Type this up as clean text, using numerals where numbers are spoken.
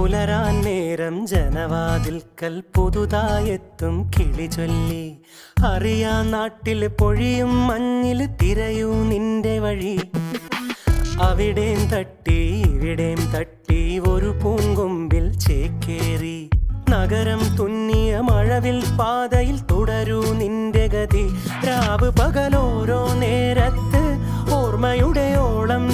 പുലരാൻ നേരം ജനവാതിൽക്കൽ പുതുതായെത്തും കിളി ചൊല്ലി. അറിയാ നാട്ടിൽ പൊഴിയും മഞ്ഞിൽ തിരയൂ നിന്റെ വഴി. അവിടേം തട്ടി ഇവിടേം തട്ടി ഒരു പൂങ്കൊമ്പിൽ ചേക്കേറി. നഗരം തുന്നിയ മഴവിൽ പാതയിൽ തുടരൂ നിന്റെ ഗതി. രാവ് പകലോരോ നേരത്ത് ഓർമ്മയുടെ ഓളം